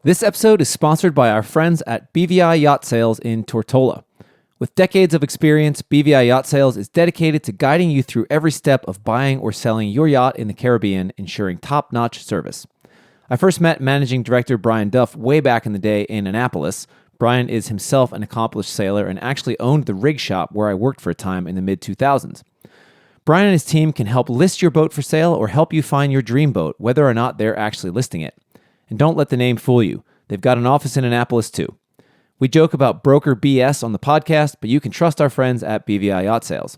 This episode is sponsored by our friends at BVI Yacht Sales in Tortola. With decades of experience, BVI Yacht Sales is dedicated to guiding you through every step of buying or selling your yacht in the Caribbean, ensuring top-notch service. I first met managing director Brian Duff way back in the day in Annapolis. Brian is himself an accomplished sailor and actually owned the rig shop where I worked for a time in the mid-2000s. Brian and his team can help list your boat for sale or help you find your dream boat, whether or not they're actually listing it. And don't let the name fool you. They've got an office in Annapolis too. We joke about broker BS on the podcast, but you can trust our friends at BVI Yacht Sales.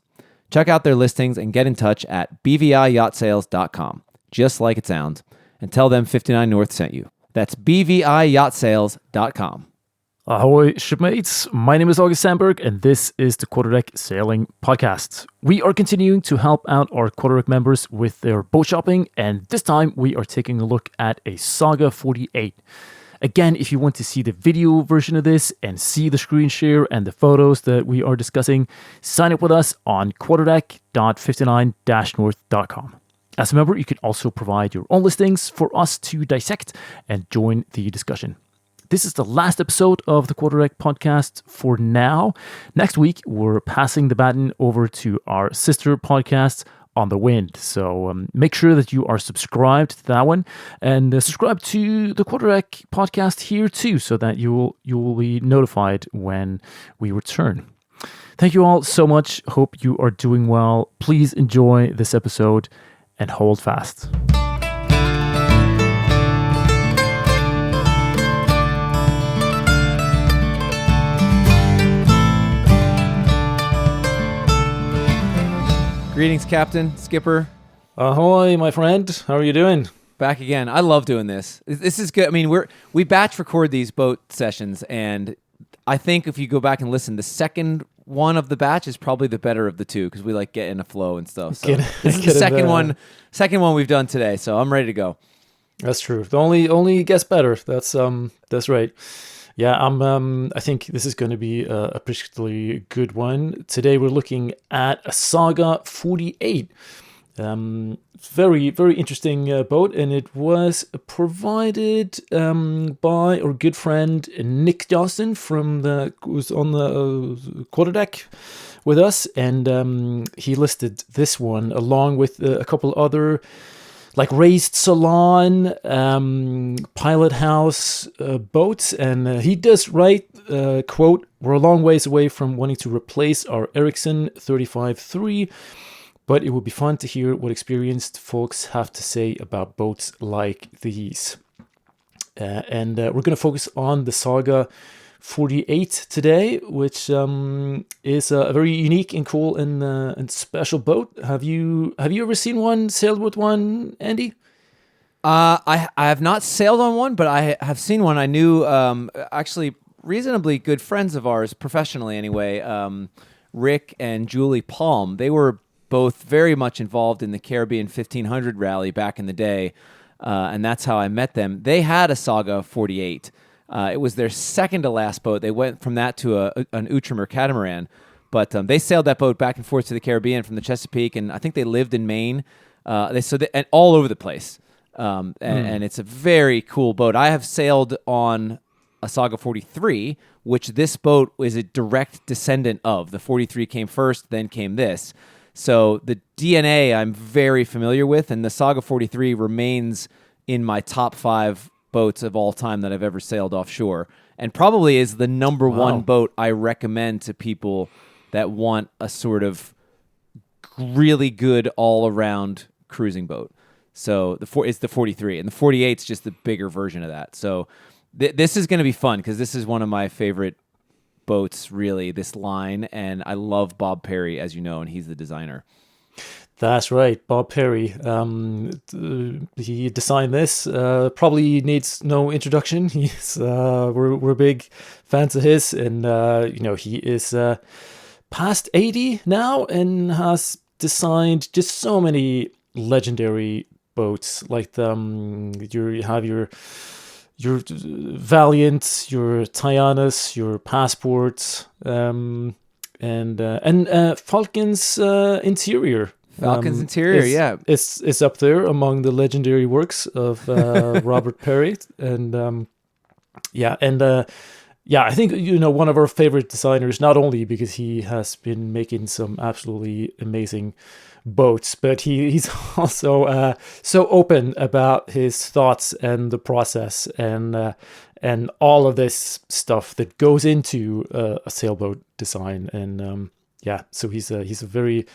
Check out their listings and get in touch at bviyachtsales.com, just like it sounds, and tell them 59 North sent you. That's bviyachtsales.com. Ahoy, shipmates. My name is August Sandberg, and this is the Quarterdeck Sailing Podcast. We are continuing to help out our Quarterdeck members with their boat shopping, and this time we are taking a look at a Saga 48. Again, if you want to see the video version of this and see the screen share and the photos that we are discussing, sign up with us on quarterdeck.59-north.com. As a member, you can also provide your own listings for us to dissect and join the discussion. This is the last episode of the Quarterdeck podcast for now. Next week, we're passing the baton over to our sister podcast, On the Wind. So make sure that you are subscribed to that one and subscribe to the Quarterdeck podcast here too, so that you will be notified when we return. Thank you all so much. Hope you are doing well. Please enjoy this episode and hold fast. Greetings, Captain, Skipper. Ahoy, my friend. How are you doing? Back again. I love doing this. This is good. I mean, we batch record these boat sessions, and I think if you go back and listen, the second one of the batch is probably the better of the two because we like get in a flow and stuff. So this is the second one we've done today. So I'm ready to go. That's true. The only gets better. That's right. Yeah, I think this is going to be a particularly good one. Today we're looking at a Saga 48. Very, very interesting boat, and it was provided by our good friend Nick Johnston who's on the Quarterdeck with us, and he listed this one along with a couple other like raised salon, pilot house boats, and he does write, quote, "We're a long ways away from wanting to replace our Ericsson 35-3, but it would be fun to hear what experienced folks have to say about boats like these." And we're going to focus on the Saga 48 today, which is a very unique and cool and special boat. Have you ever seen one, sailed with one, Andy? I have not sailed on one, but I have seen one. I knew actually reasonably good friends of ours, professionally anyway, Rick and Julie Palm. They were both very much involved in the Caribbean 1500 rally back in the day, and that's how I met them. They had a Saga 48. It was their second to last boat. They went from that to an Outremer catamaran, but they sailed that boat back and forth to the Caribbean from the Chesapeake, and I think they lived in Maine. And all over the place, and it's a very cool boat. I have sailed on a Saga 43, which this boat is a direct descendant of. The 43 came first, then came this. So the DNA I'm very familiar with, and the Saga 43 remains in my top 5 boats of all time that I've ever sailed offshore, and probably is the number one boat I recommend to people that want a sort of really good all-around cruising boat. So it's the 43, and the 48 is just the bigger version of that. So this is going to be fun because this is one of my favorite boats, really, this line, and I love Bob Perry, as you know, and he's the designer. That's right, Bob Perry. He designed this. Probably needs no introduction. We're big fans of his, and he is past 80 now and has designed just so many legendary boats. Like you have your Valiant, your Tianus, your Passport, and Falcon's Interior. Falcon's Interior, it's up there among the legendary works of Robert Perry, and Yeah, and yeah, I think one of our favorite designers, not only because he has been making some absolutely amazing boats, but he's also so open about his thoughts and the process and all of this stuff that goes into a sailboat design. And yeah, so he's a very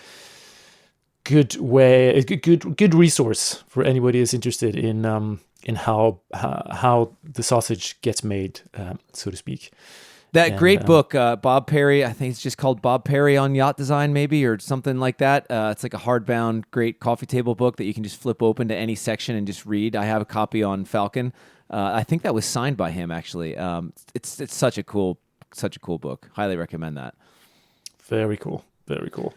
good resource for anybody who's interested in how the sausage gets made, so to speak. That And great book, Bob Perry, I think it's just called Bob Perry on Yacht Design, maybe, or something like that. It's like a hardbound, great coffee table book that you can just flip open to any section and just read. I have a copy on Falcon. I think that was signed by him, actually. It's such a cool book. Highly recommend that. Very cool, very cool.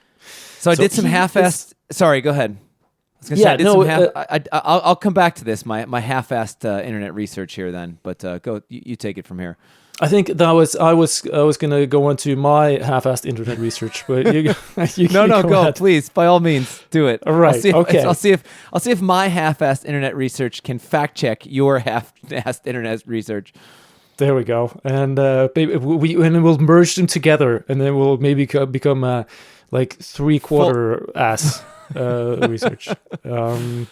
So I did some half-assed. Sorry, go ahead. I was gonna say I did some I'll come back to this. My half-assed internet research here, then. But go, you take it from here. I think that I was gonna go into my half-assed internet research, but you go ahead. Please, by all means, do it. All right, I'll see if my half-assed internet research can fact check your half-assed internet research. There we go, and we'll merge them together, and then we'll maybe become like 3/4 ass research. The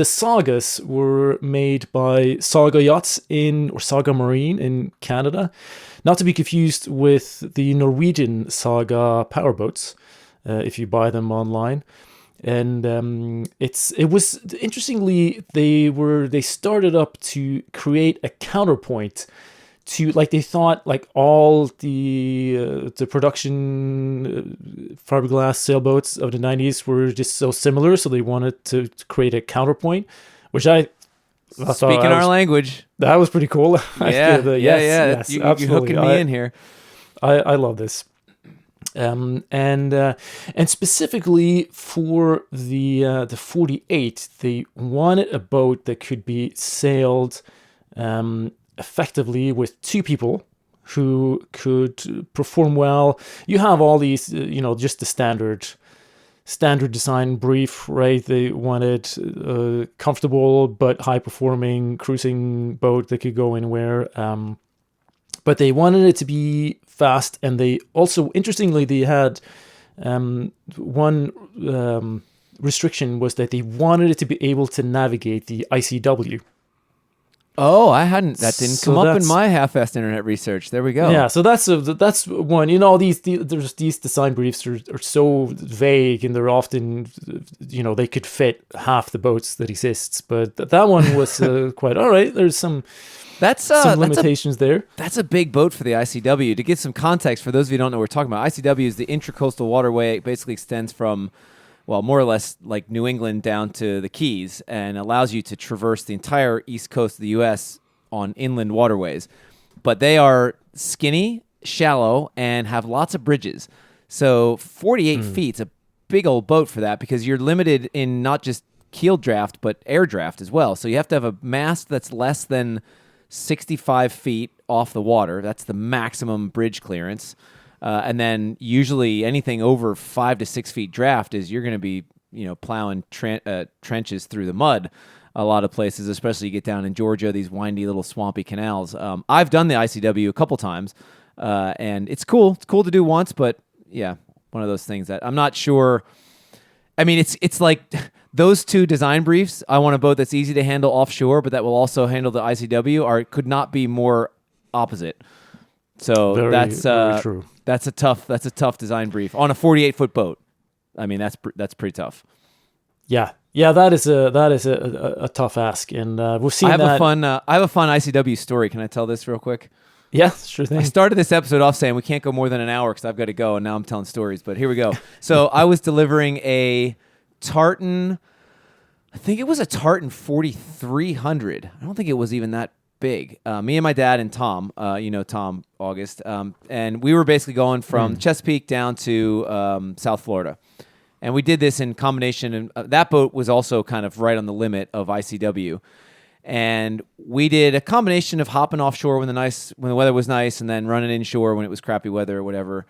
Sagas were made by Saga Yachts or Saga Marine in Canada, not to be confused with the Norwegian Saga powerboats, if you buy them online. And it was interestingly they started up to create a counterpoint to, like, they thought like all the production fiberglass sailboats of the 90s were just so similar, so they wanted to create a counterpoint, which speaking our language. That was pretty cool. Yes, you're hooking me in here. I love this. And specifically for the 48, they wanted a boat that could be sailed effectively with two people who could perform well. You have all these, just the standard design brief, right? They wanted a comfortable but high-performing cruising boat that could go anywhere. But they wanted it to be fast, and they also, interestingly, they had one restriction was that they wanted it to be able to navigate the ICW. Oh, that didn't come up in my half-assed internet research. There we go. Yeah, so that's one. There's these design briefs are so vague, and they're often, they could fit half the boats that exists. But that one was quite all right. There's some limitations there. That's a big boat for the ICW. To give some context for those of you who don't know what we're talking about, ICW is the Intracoastal Waterway. It basically extends from, well, more or less like New England down to the Keys, and allows you to traverse the entire east coast of the U.S. on inland waterways. But they are skinny, shallow, and have lots of bridges. So 48 feet's a big old boat for that, because you're limited in not just keel draft, but air draft as well. So you have to have a mast that's less than 65 feet off the water. That's the maximum bridge clearance. And then usually anything over 5 to 6 feet draft is you're going to be, plowing trenches through the mud a lot of places, especially you get down in Georgia, these windy little swampy canals. I've done the ICW a couple times, and it's cool. It's cool to do once, but yeah, one of those things that I'm not sure. I mean, it's like those two design briefs. I want a boat that's easy to handle offshore, but that will also handle the ICW. Could not be more opposite. So very true. That's a tough design brief on a 48-foot boat. I mean, that's pretty tough. Yeah, that is a tough ask, and we've seen that. I have a fun ICW story. Can I tell this real quick? Yeah, sure thing. I started this episode off saying we can't go more than an hour because I've got to go, and now I'm telling stories. But here we go. So I was delivering a Tartan. I think it was a Tartan 4300. I don't think it was even that big. Me and my dad and Tom, Tom August, and we were basically going from Chesapeake down to South Florida. And we did this in combination, and that boat was also kind of right on the limit of ICW. And we did a combination of hopping offshore when the weather was nice, and then running inshore when it was crappy weather or whatever.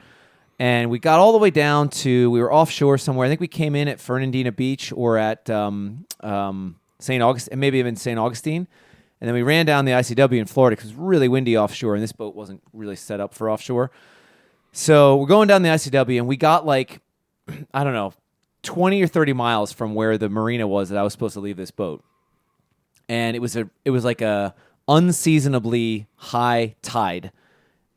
And we got all the way down to, we were offshore somewhere. I think we came in at Fernandina Beach or at St. Augustine, and maybe even St. Augustine. And then we ran down the ICW in Florida because it was really windy offshore, and this boat wasn't really set up for offshore. So we're going down the ICW, and we got like, I don't know, 20 or 30 miles from where the marina was that I was supposed to leave this boat. And it was like a unseasonably high tide.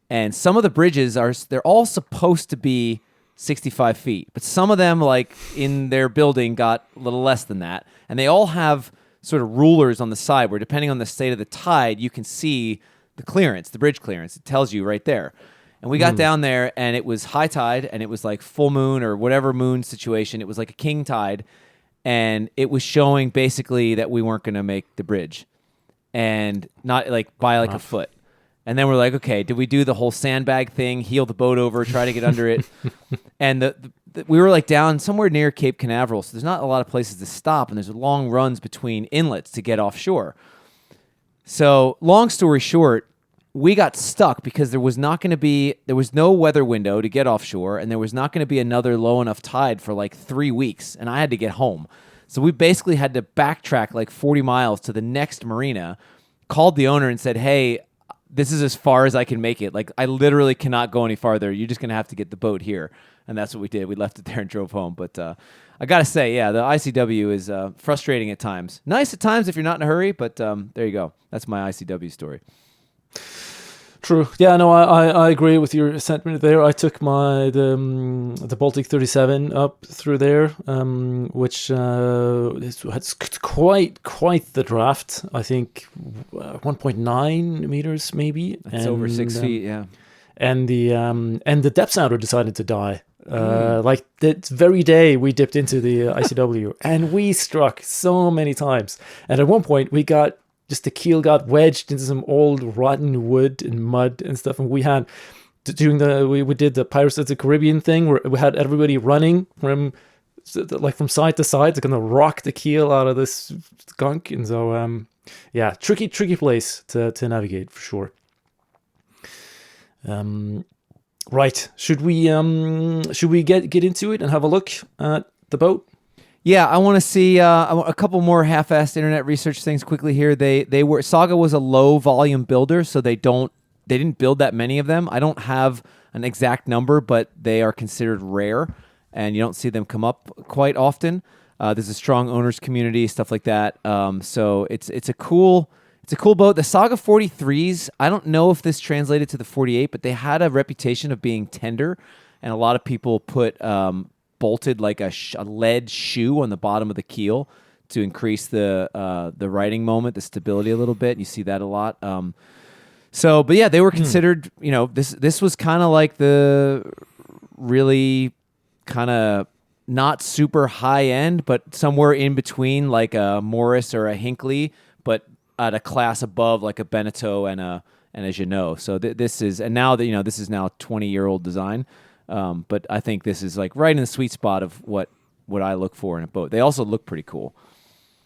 And some of the bridges they're all supposed to be 65 feet, but some of them, like in their building, got a little less than that. And they all have sort of rulers on the side where, depending on the state of the tide, you can see the clearance, the bridge clearance. It tells you right there. And we got down there, and it was high tide, and it was like full moon or whatever moon situation. It was like a king tide, and it was showing basically that we weren't going to make the bridge, and not like by like a foot. And then we're like, okay, did we do the whole sandbag thing, heel the boat over, try to get under it? And we were like down somewhere near Cape Canaveral, so there's not a lot of places to stop, and there's long runs between inlets to get offshore. So long story short, we got stuck because there was no weather window to get offshore, and there was not going to be another low enough tide for like 3 weeks, and I had to get home. So we basically had to backtrack like 40 miles to the next marina, called the owner and said, hey, this is as far as I can make it. Like, I literally cannot go any farther. You're just going to have to get the boat here. And that's what we did. We left it there and drove home. But I got to say, yeah, the ICW is frustrating at times. Nice at times if you're not in a hurry, but there you go. That's my ICW story. True. Yeah, no, I agree with your sentiment there. I took the Baltic 37 up through there, which it's quite the draft. I think 1.9 meters maybe. That's over 6 feet. Yeah. And the depth sounder decided to die. Like that very day we dipped into the ICW, and we struck so many times. And at one point we got. Just the keel got wedged into some old rotten wood and mud and stuff, and we had we did the Pirates of the Caribbean thing where we had everybody running from side to side to kind of rock the keel out of this gunk, and so yeah, tricky place to navigate for sure. Right, should we get into it and have a look at the boat? Yeah, I want to see a couple more half-assed internet research things quickly here. Saga was a low volume builder, so they didn't build that many of them. I don't have an exact number, but they are considered rare, and you don't see them come up quite often. There's a strong owners community, stuff like that. So it's a cool boat. The Saga 43s, I don't know if this translated to the 48, but they had a reputation of being tender, and a lot of people put bolted like a lead shoe on the bottom of the keel to increase the riding moment, the stability a little bit. You see that a lot. But yeah, they were considered. This was kind of like the really kind of not super high end, but somewhere in between, like a Morris or a Hinckley, but at a class above, like a Beneteau and a Jeannot. So this is, and now that this is now 20-year-old design. But I think this is like right in the sweet spot of what I look for in a boat. They also look pretty cool.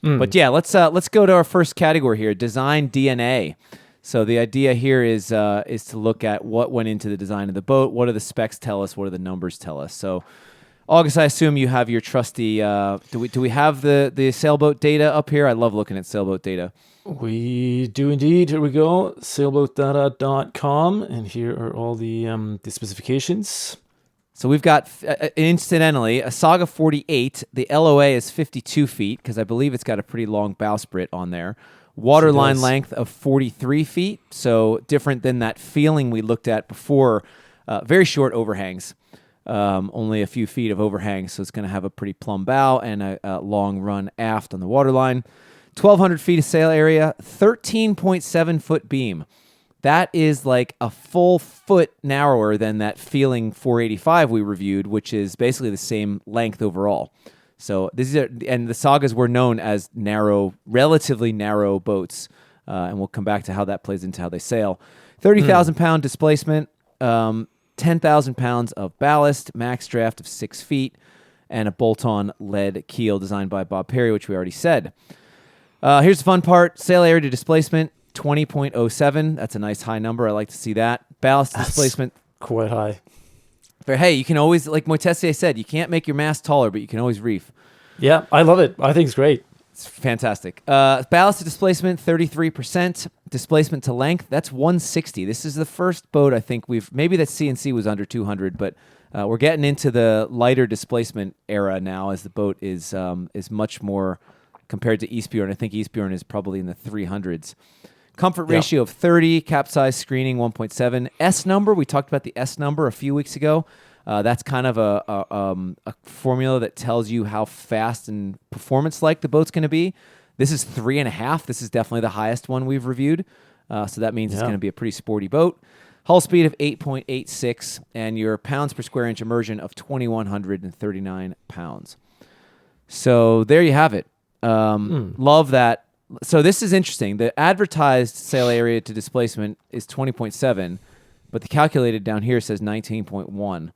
But yeah, let's go to our first category here, design DNA. So the idea here is to look at what went into the design of the boat. What do the specs tell us? What do the numbers tell us? So, August, I assume you have your trusty. Do we have the sailboat data up here? I love looking at sailboat data. We do indeed. Here we go, sailboatdata.com, and here are all the specifications. So we've got, incidentally, a Saga 48. The LOA is 52 feet, because I believe it's got a pretty long bowsprit on there. Waterline length of 43 feet, so different than that feeling we looked at before. Very short overhangs, only a few feet of overhang, so it's going to have a pretty plumb bow and a long run aft on the waterline. 1,200 feet of sail area, 13.7 foot beam. That is like a full foot narrower than that feeling 485 we reviewed, which is basically the same length overall. So and the Sagas were known as relatively narrow boats, and we'll come back to how that plays into how they sail. 30,000 pound displacement, 10,000 pounds of ballast, max draft of 6 feet, and a bolt-on lead keel designed by Bob Perry, which we already said. Here's the fun part: sail area to displacement 20.07. That's a nice high number. I like to see that. Ballast displacement quite high. But hey, you can always, like Moitessier said, you can't make your mast taller, but you can always reef. Yeah, I love it. I think it's great. It's fantastic. Ballast to displacement, 33%. Displacement to length, that's 160. This is the first boat I think maybe that CNC was under 200, but we're getting into the lighter displacement era now as the boat is much more compared to Eastbjorn. I think Eastbjorn is probably in the 300s. Comfort ratio of 30, capsize screening 1.7. S number, we talked about the S number a few weeks ago. That's kind of a formula that tells you how fast and performance-like the boat's going to be. This is 3.5. This is definitely the highest one we've reviewed. So that means it's going to be a pretty sporty boat. Hull speed of 8.86 and your pounds per square inch immersion of 2,139 pounds. So there you have it. Love that. So this is interesting. The advertised sail area to displacement is 20.7, but the calculated down here says 19.1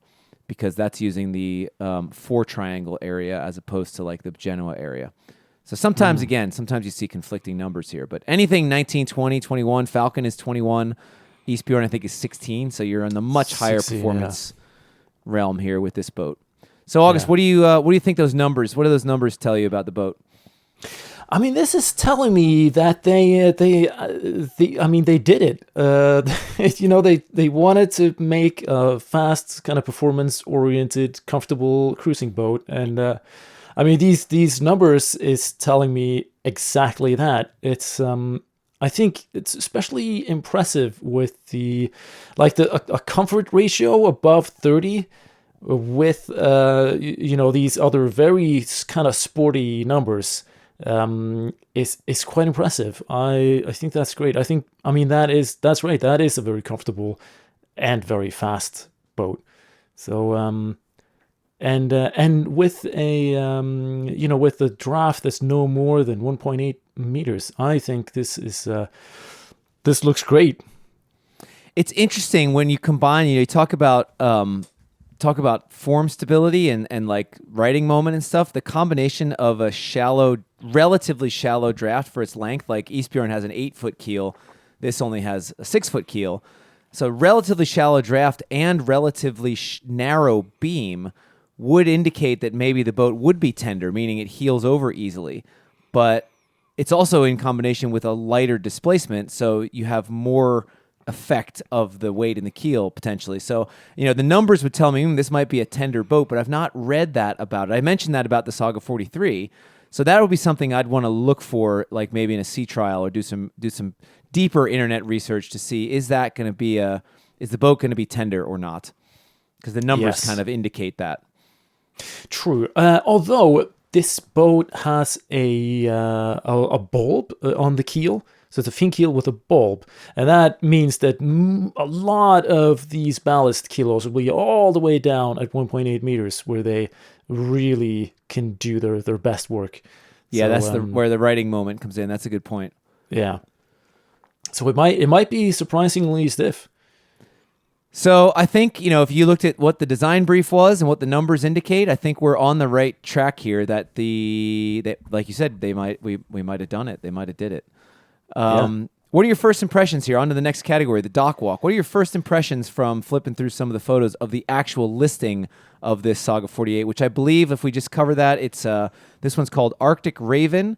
because that's using the 4 triangle area as opposed to like the Genoa area. So sometimes, sometimes you see conflicting numbers here, but anything 19, 20, 21, Falcon is 21, Eastbjorn I think is 16, so you're in the much higher performance realm here with this boat. So August, what do you think those numbers, what do those numbers tell you about the boat? I mean, this is telling me that they did it. They wanted to make a fast, kind of performance-oriented, comfortable cruising boat, and I mean these numbers is telling me exactly that. It's I think it's especially impressive with the a comfort ratio above 30. With these other very kind of sporty numbers. Is quite impressive. I think that's great. That's right. That is a very comfortable and very fast boat. So and with a with the draft that's no more than 1.8 meters, I think this looks great. It's interesting when you combine. You talk about form stability and like riding moment and stuff. The combination of a relatively shallow draft for its length, like Eastbjorn has an 8-foot keel, this only has a 6-foot keel. So relatively shallow draft and relatively narrow beam would indicate that maybe the boat would be tender, meaning it heels over easily. But it's also in combination with a lighter displacement, so you have more effect of the weight in the keel potentially. So, the numbers would tell me this might be a tender boat, but I've not read that about it. I mentioned that about the Saga 43. So that would be something I'd want to look for, like maybe in a sea trial or do some deeper internet research to see is the boat going to be tender or not? Because the numbers kind of indicate that. True. Although this boat has a bulb on the keel. So it's a fin keel with a bulb. And that means that a lot of these ballast kilos will be all the way down at 1.8 meters where they really can do their best work. Yeah, so, that's where the riding moment comes in. That's a good point. Yeah. So it might be surprisingly stiff. So I think, if you looked at what the design brief was and what the numbers indicate, I think we're on the right track here that like you said, we might have done it. They might have did it. What are your first impressions here? On to the next category, the dock walk. What are your first impressions from flipping through some of the photos of the actual listing of this Saga 48, which I believe, if we just cover that, it's this one's called Arctic Raven.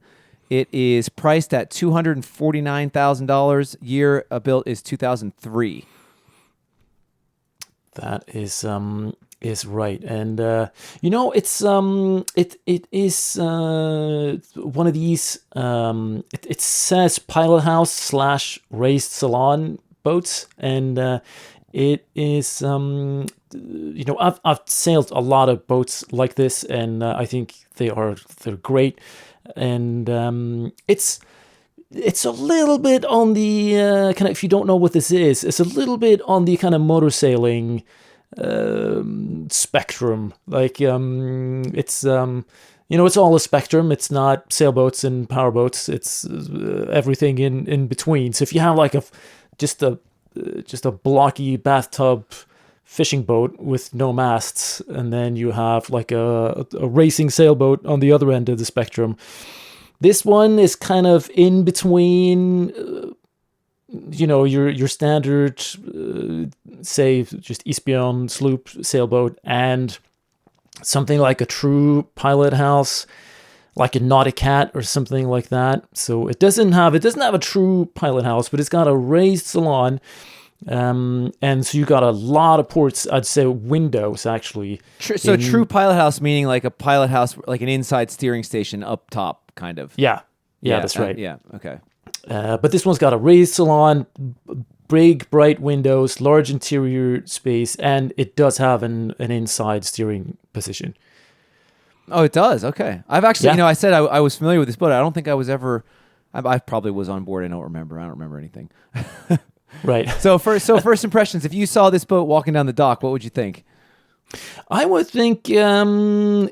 It is priced at $249,000. Year built is 2003. That is right, and it's it is one of these. It says pilot house / raised salon boats, and it is I've sailed a lot of boats like this, and I think they're great, and it's a little bit on the kind of, if you don't know what this is, it's a little bit on the kind of motor sailing spectrum. Like it's it's all a spectrum. It's not sailboats and powerboats. It's everything in between. So if you have like just a blocky bathtub fishing boat with no masts, and then you have like a racing sailboat on the other end of the spectrum. This one is kind of in between, your standard, say, just Eastbjorn sloop sailboat and something like a true pilot house. like a Naughty Cat or something like that. So it doesn't have a true pilot house, but it's got a raised salon. And so you got a lot of ports, I'd say windows actually. So true pilot house meaning like a pilot house, like an inside steering station up top, kind of. Yeah, that's right. Yeah, okay. But this one's got a raised salon, big bright windows, large interior space, and it does have an inside steering position. Oh, it does. Okay. I've actually, I said I was familiar with this boat. I don't think I was ever. I probably was on board. I don't remember anything. Right. So first impressions. If you saw this boat walking down the dock, what would you think? I would think, I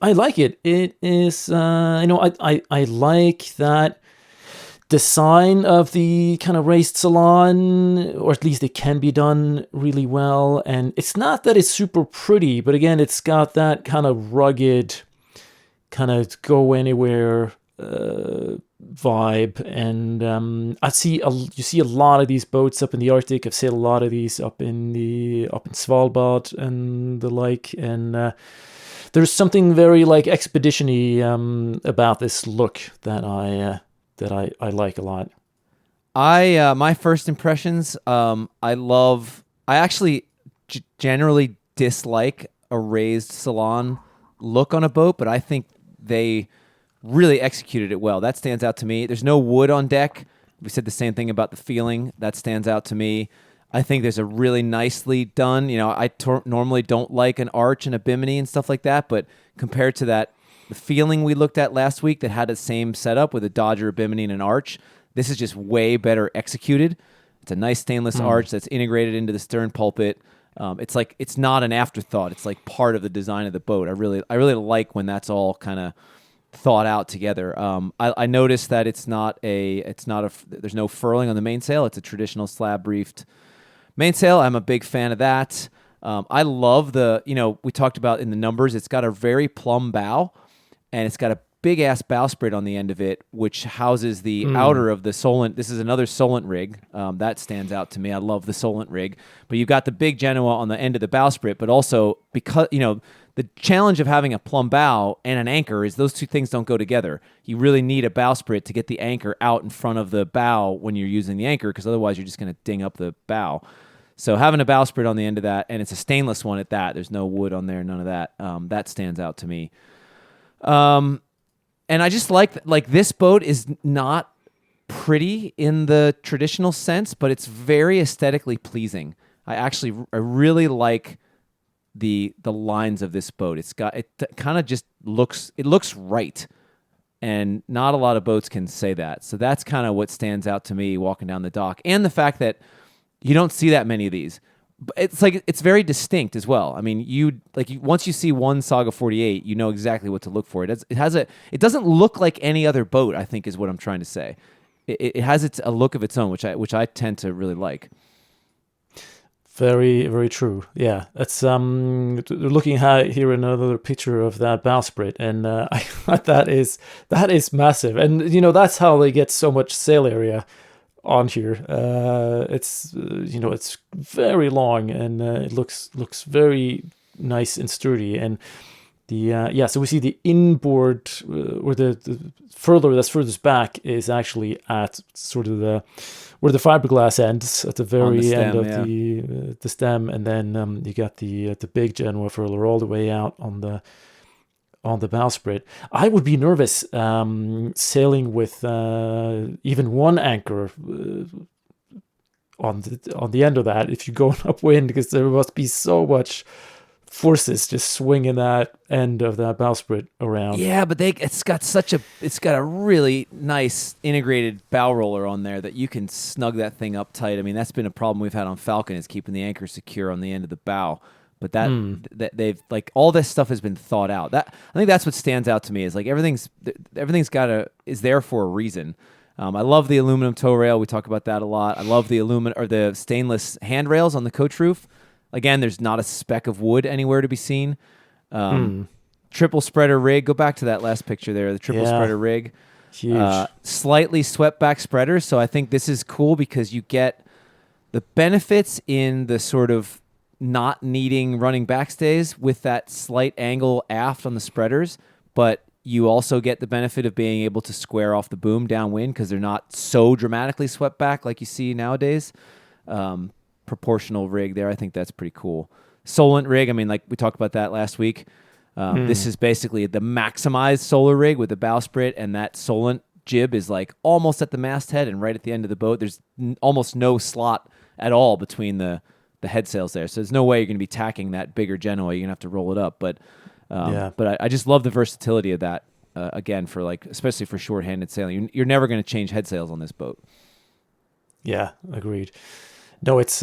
like it. It is, I like that design of the kind of raised salon, or at least it can be done really well. And it's not that it's super pretty, but again, it's got that kind of rugged, kind of go anywhere vibe. And you see a lot of these boats up in the Arctic. I've sailed a lot of these up in Svalbard and the like. And there's something very like expedition-y about this look that I like a lot. My first impressions, I actually generally dislike a raised salon look on a boat, but I think they really executed it well. That stands out to me. There's no wood on deck. We said the same thing about the feeling. That stands out to me. I think there's a really nicely done, I normally don't like an arch and a bimini and stuff like that, but compared to that, the feeling we looked at last week that had the same setup with a Dodger, a bimini, and an arch, this is just way better executed. It's a nice stainless arch that's integrated into the stern pulpit. It's like it's not an afterthought. It's like part of the design of the boat. I really like when that's all kind of thought out together. I noticed that there's no furling on the mainsail. It's a traditional slab reefed mainsail. I'm a big fan of that. I love we talked about in the numbers, it's got a very plumb bow, and it's got a big ass bowsprit on the end of it, which houses the outer of the Solent. This is another Solent rig. That stands out to me. I love the Solent rig. But you've got the big Genoa on the end of the bowsprit, but also because, the challenge of having a plumb bow and an anchor is those two things don't go together. You really need a bowsprit to get the anchor out in front of the bow when you're using the anchor, because otherwise you're just going to ding up the bow. So having a bowsprit on the end of that, and it's a stainless one at that, there's no wood on there, none of that, that stands out to me. And I just like this boat is not pretty in the traditional sense, but it's very aesthetically pleasing. I really like the lines of this boat. It kind of just looks right, and not a lot of boats can say that. So that's kind of what stands out to me walking down the dock, and the fact that you don't see that many of these. It's very distinct as well. I mean, once you see one Saga 48, you know exactly what to look for. It doesn't look like any other boat, I think is what I'm trying to say. It has a look of its own, which I tend to really like. Very, very true. Yeah, that's looking at here another picture of that bowsprit, and that is massive, and that's how they get so much sail area on here. It's very long, and it looks very nice and sturdy, and so we see the inboard or the furthest back is actually at sort of where the fiberglass ends at the very stem, end of the stem, and then you got the big Genoa furler all the way out on the bowsprit. I would be nervous sailing with even one anchor on the end of that if you're going upwind, because there must be so much forces just swinging that end of that bowsprit around. Yeah, but it's got a really nice integrated bow roller on there that you can snug that thing up tight. I mean, that's been a problem we've had on Falcon, is keeping the anchor secure on the end of the bow. But that they've all this stuff has been thought out. I think that's what stands out to me, is like everything's is there for a reason. I love the aluminum tow rail. We talk about that a lot. I love the stainless handrails on the coach roof. Again, there's not a speck of wood anywhere to be seen. Triple spreader rig. Go back to that last picture there. The triple spreader rig. Huge. Slightly swept back spreader. So I think this is cool because you get the benefits in the sort of not needing running backstays with that slight angle aft on the spreaders, but you also get the benefit of being able to square off the boom downwind because they're not so dramatically swept back like you see nowadays. Proportional rig there, I think that's pretty cool. Solent rig, I mean, like we talked about that last week. This is basically the maximized solar rig with the bowsprit, and that Solent jib is like almost at the masthead and right at the end of the boat. There's almost no slot at all between the head sails there, so there's no way you're going to be tacking that bigger Genoa. You're going to have to roll it up, but I just love the versatility of that. Again, for like especially for short-handed sailing, you're never going to change head sails on this boat. Yeah, agreed. No, it's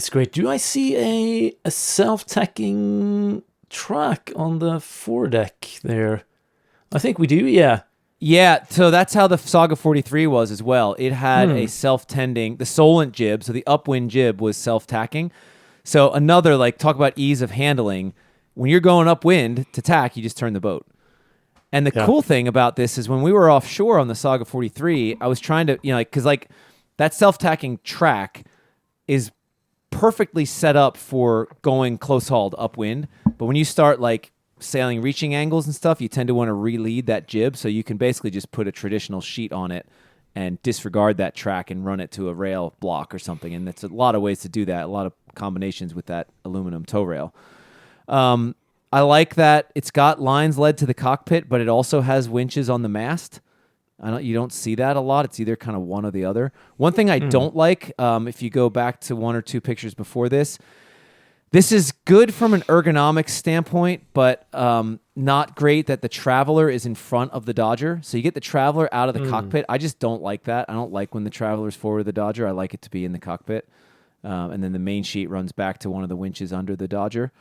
great. Do I see a self-tacking track on the foredeck there? I think we do. Yeah. Yeah, so that's how the Saga 43 was as well. It had a self-tending, the Solent jib, so the upwind jib was self-tacking. So another, like, talk about ease of handling. When you're going upwind to tack, you just turn the boat. And the cool thing about this is when we were offshore on the Saga 43, I was trying to, because like that self-tacking track is perfectly set up for going close-hauled upwind. But when you start like sailing reaching angles and stuff, you tend to want to re-lead that jib, so you can basically just put a traditional sheet on it and disregard that track and run it to a rail block or something. And that's a lot of ways to do that, a lot of combinations with that aluminum tow rail. I like that it's got lines led to the cockpit, but it also has winches on the mast. You don't see that a lot. It's either kind of one or the other. One thing I don't like, if you go back to one or two pictures before this is good from an ergonomic standpoint, but not great that the Traveler is in front of the Dodger. So you get the Traveler out of the cockpit. I just don't like that. I don't like when the Traveler's forward of the Dodger. I like it to be in the cockpit. And then the main sheet runs back to one of the winches under the Dodger.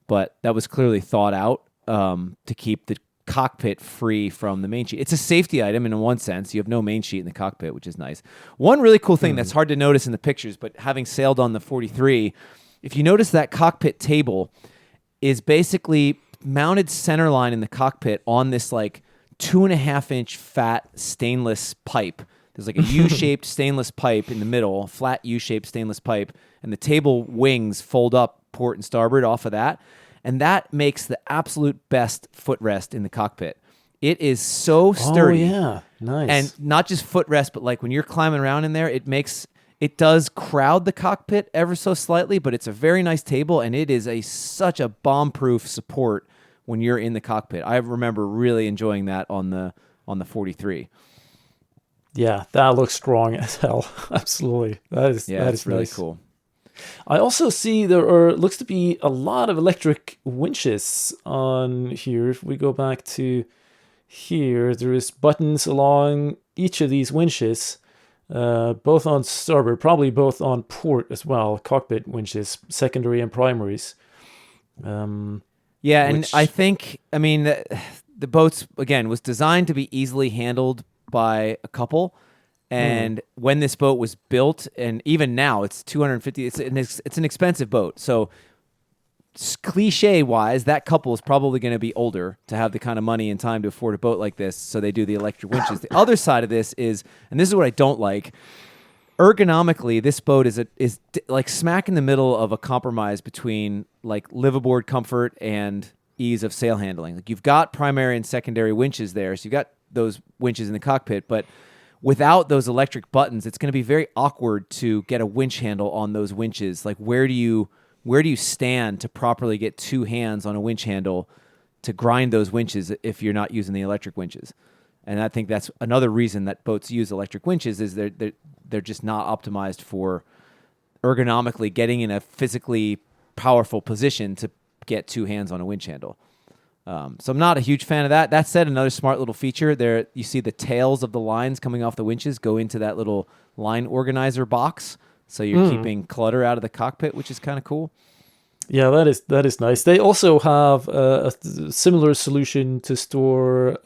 But that was clearly thought out to keep the cockpit free from the main sheet. It's a safety item in one sense. You have no main sheet in the cockpit, which is nice. One really cool thing that's hard to notice in the pictures, but having sailed on the 43, if you notice that cockpit table is basically mounted centerline in the cockpit on this like 2.5-inch fat stainless pipe. There's like a U-shaped stainless pipe in the middle, flat U-shaped stainless pipe, and the table wings fold up port and starboard off of that. And that makes the absolute best footrest in the cockpit. It is so sturdy. Oh, yeah. Nice. And not just footrest, but like when you're climbing around in there, it does crowd the cockpit ever so slightly, but it's a very nice table, and it is such a bomb-proof support when you're in the cockpit. I remember really enjoying that on the 43. Yeah, that looks strong as hell. Absolutely. That is really nice. Cool. I also see there looks to be a lot of electric winches on here. If we go back to here, there is buttons along each of these winches, both on starboard, probably both on port as well, cockpit winches, secondary and primaries. And I think, the boats, again, was designed to be easily handled by a couple. And when this boat was built, and even now it's $250, it's an expensive boat. So cliche-wise, that couple is probably going to be older to have the kind of money and time to afford a boat like this, so they do the electric winches. The other side of this is, and this is what I don't like, ergonomically, this boat is like smack in the middle of a compromise between like liveaboard comfort and ease of sail handling. Like you've got primary and secondary winches there, so you've got those winches in the cockpit, but without those electric buttons, it's going to be very awkward to get a winch handle on those winches. Like where do you stand to properly get two hands on a winch handle to grind those winches if you're not using the electric winches? And I think that's another reason that boats use electric winches is they're just not optimized for ergonomically getting in a physically powerful position to get two hands on a winch handle. So I'm not a huge fan of that. That said, another smart little feature there, you see the tails of the lines coming off the winches go into that little line organizer box. So you're keeping clutter out of the cockpit, which is kind of cool. Yeah, that is nice. They also have a similar solution to store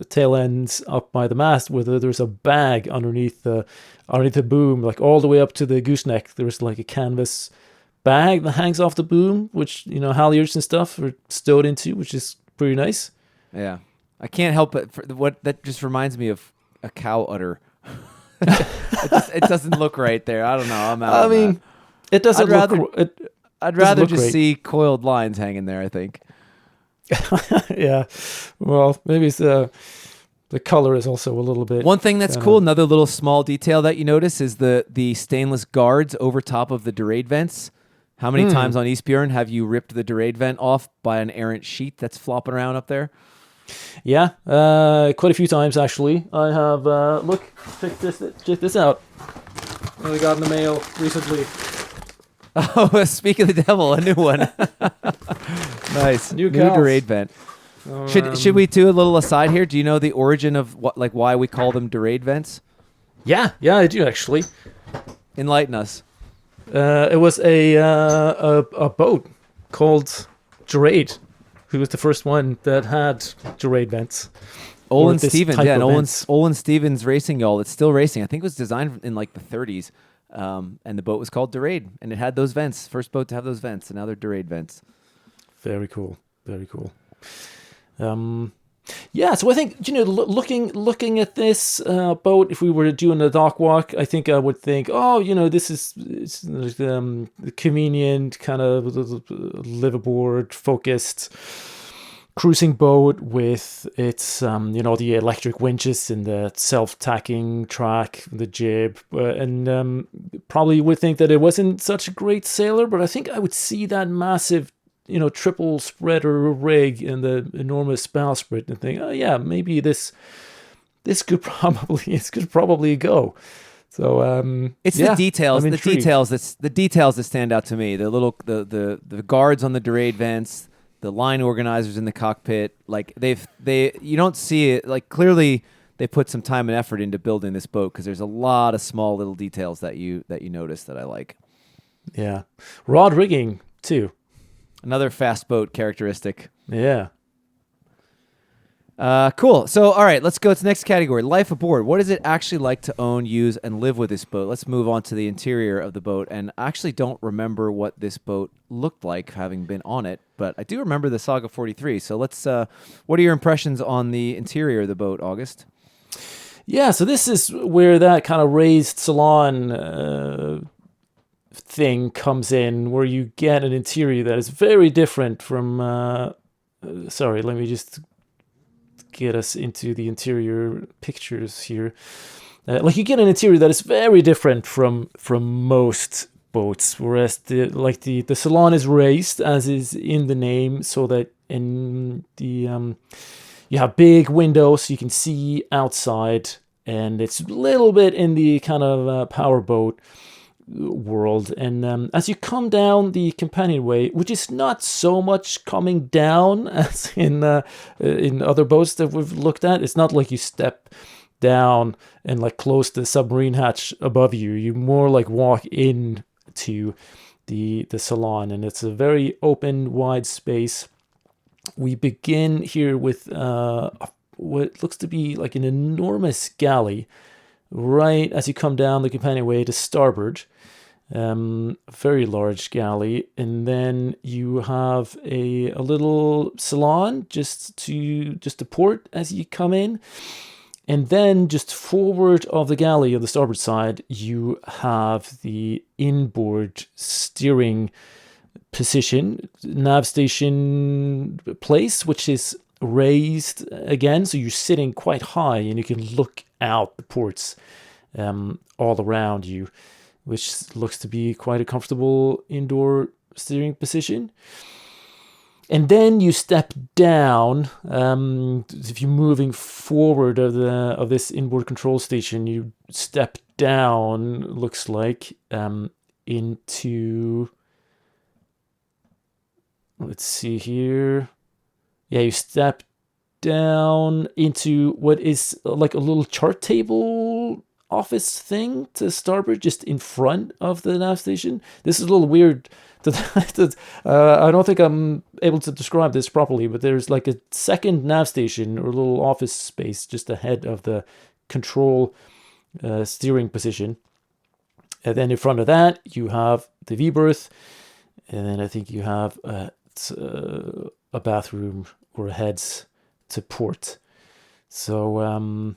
tail ends up by the mast, where there's a bag underneath the boom, like all the way up to the gooseneck. There's like a canvas bag that hangs off the boom, which halyards and stuff are stowed into, which is pretty nice. Yeah, I can't help it. What that just reminds me of a cow udder. It doesn't look right there. I don't know. I'm out. I mean, it doesn't look. I'd rather just see coiled lines hanging there, I think. Yeah. Well, maybe it's the color is also a little bit. One thing that's cool, another little small detail that you notice is the stainless guards over top of the Durade vents. How many times on Eastbjorn have you ripped the Durade vent off by an errant sheet that's flopping around up there? Yeah, quite a few times actually. I have look, check this out. What I got in the mail recently. Oh, speak of the devil, a new one. Nice, New Durade vent. Should we do a little aside here? Do you know the origin of why we call them Durade vents? Yeah, I do actually. Enlighten us. It was a boat called Durade, who was the first one that had Durade vents. Olin Stevens, yeah, and Olin Stevens Racing Yawl. It's still racing. I think it was designed in like the 30s, and the boat was called Durade, and it had those vents. First boat to have those vents, and now they're Durade vents. Very cool. Very cool. Yeah, so I think, looking at this boat, if we were doing a dock walk, I think I would think, this is the convenient kind of liveaboard focused cruising boat with its the electric winches and the self-tacking track, the jib, and probably would think that it wasn't such a great sailor, but I think I would see that massive triple spreader rig and the enormous bowsprit and think, oh yeah, maybe this could probably go. So it's the details, the details that stand out to me. The little the guards on the Durade vents, the line organizers in the cockpit. Like you don't see it. Like clearly they put some time and effort into building this boat because there's a lot of small little details that you notice that I like. Yeah, rod rigging too. Another fast boat characteristic. Yeah. Cool. So, all right, let's go to the next category. Life aboard. What is it actually like to own, use, and live with this boat? Let's move on to the interior of the boat. And I actually don't remember what this boat looked like, having been on it, but I do remember the Saga 43. So let's. What are your impressions on the interior of the boat, August? Yeah, so this is where that kind of raised salon thing comes in, where you get an interior that is very different from sorry, let me just get us into the interior pictures here. Like you get an interior that is very different from most boats, whereas the salon is raised, as is in the name, so that in the you have big windows so you can see outside, and it's a little bit in the kind of powerboat world. And as you come down the companionway, which is not so much coming down as in other boats that we've looked at, it's not like you step down and like close the submarine hatch above you. You more like walk in to the salon, and it's a very open, wide space. We begin here with what looks to be like an enormous galley right as you come down the companionway to starboard. Very large galley, and then you have a little salon just to port as you come in, and then just forward of the galley on the starboard side you have the inboard steering position, nav station place, which is raised again, so you're sitting quite high and you can look out the ports all around you, which looks to be quite a comfortable indoor steering position. And then you step down. If you're moving forward of this inboard control station, you step down. Looks like into. Let's see here. Yeah, you step down into what is like a little chart table office thing to starboard, just in front of the nav station. This is a little weird. I don't think I'm able to describe this properly, but there's like a second nav station or a little office space just ahead of the control steering position. And then in front of that, you have the V berth, and then I think you have a bathroom or a heads to port. So